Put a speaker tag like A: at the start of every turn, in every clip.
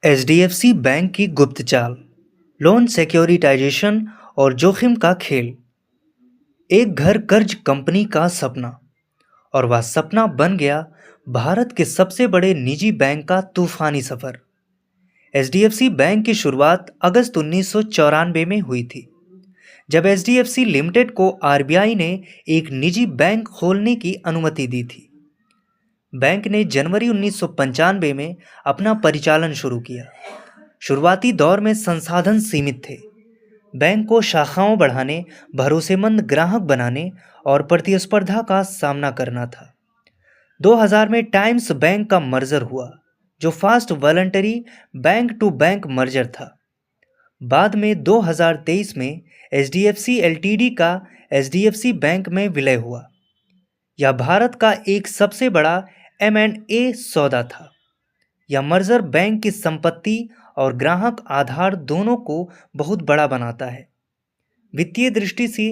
A: HDFC bank की गुप्त चाल, लोन सिक्योरिटाइजेशन और जोखिम का खेल। एक घर कर्ज कंपनी का सपना, और वह सपना बन गया भारत के सबसे बड़े निजी बैंक का तूफानी सफर। एचडीएफसी बैंक की शुरुआत अगस्त 1994 में हुई थी, जब एचडीएफसी लिमिटेड को आरबीआई ने एक निजी बैंक खोलने की अनुमति दी थी। बैंक ने जनवरी 1995 में अपना परिचालन शुरू किया। शुरुआती दौर में संसाधन सीमित थे। बैंक को शाखाओं बढ़ाने, भरोसेमंद ग्राहक बनाने और प्रतिस्पर्धा का सामना करना था। 2000 में टाइम्स बैंक का मर्जर हुआ, जो first voluntary bank to bank merger था। बाद में 2023 में एचडीएफसी एलटीडी का एचडीएफसी बैंक में विलय हुआ। यह भारत का एक सबसे बड़ा M&A सौदा था। यह मर्जर बैंक की संपत्ति और ग्राहक आधार दोनों को बहुत बड़ा बनाता है। वित्तीय दृष्टि से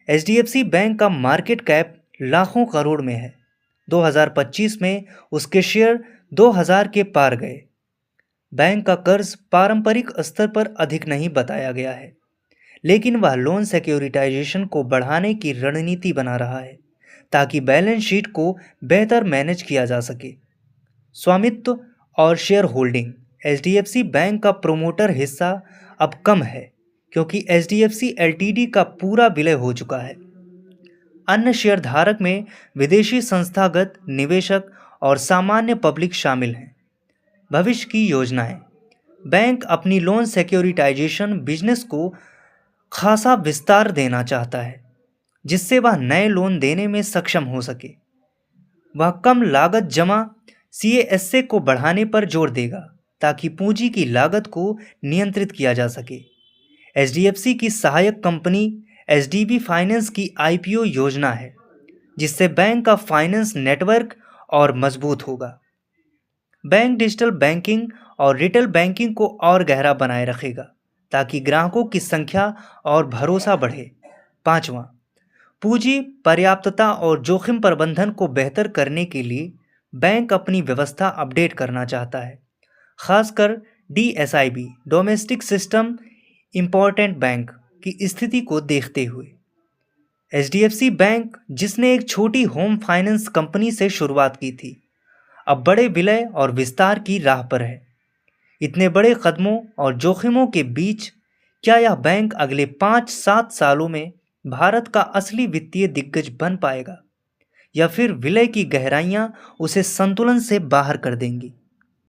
A: एचडीएफसी बैंक का मार्केट कैप लाखों करोड़ में है। 2025 में उसके शेयर 2000 के पार गए। बैंक का कर्ज पारंपरिक स्तर पर अधिक नहीं बताया गया है, लेकिन वह लोन सिक्योरिटाइजेशन को बढ़ाने की रणनीति बना रहा है ताकि बैलेंस शीट को बेहतर मैनेज किया जा सके। स्वामित्व और शेयर होल्डिंग। एचडीएफसी बैंक का प्रोमोटर हिस्सा अब कम है, क्योंकि एचडीएफसी एलटीडी का पूरा विलय हो चुका है। अन्य शेयरधारक में विदेशी संस्थागत निवेशक और सामान्य पब्लिक शामिल हैं। भविष्य की योजनाएं। बैंक अपनी लोन सिक्योरिटाइजेशन बिजनेस को खासा विस्तार देना चाहता है, जिससे वह नए लोन देने में सक्षम हो सके। वह कम लागत जमा सीएसए को बढ़ाने पर जोर देगा, ताकि पूंजी की लागत को नियंत्रित किया जा सके। एचडीएफसी की सहायक कंपनी एचडीबी फाइनेंस की आईपीओ योजना है, जिससे बैंक का फाइनेंस नेटवर्क और मजबूत होगा। बैंक डिजिटल बैंकिंग और रिटेल बैंकिंग को और गहरा बनाए रखेगा, ताकि ग्राहकों की संख्या और भरोसा बढ़े। पांचवां, पूंजी पर्याप्तता और जोखिम प्रबंधन को बेहतर करने के लिए बैंक अपनी व्यवस्था अपडेट करना चाहता है, खासकर DSIB domestic system important bank की स्थिति को देखते हुए। एचडीएफसी बैंक, जिसने एक छोटी होम फाइनेंस कंपनी से शुरुआत की थी, अब बड़े विलय और विस्तार की राह पर है। इतने बड़े कदमों और जोखिमों के बीच क्या यह बैंक अगले 5-7 सालों में भारत का असली वित्तीय दिग्गज बन पाएगा, या फिर विलय की गहराइयां उसे संतुलन से बाहर कर देंगी?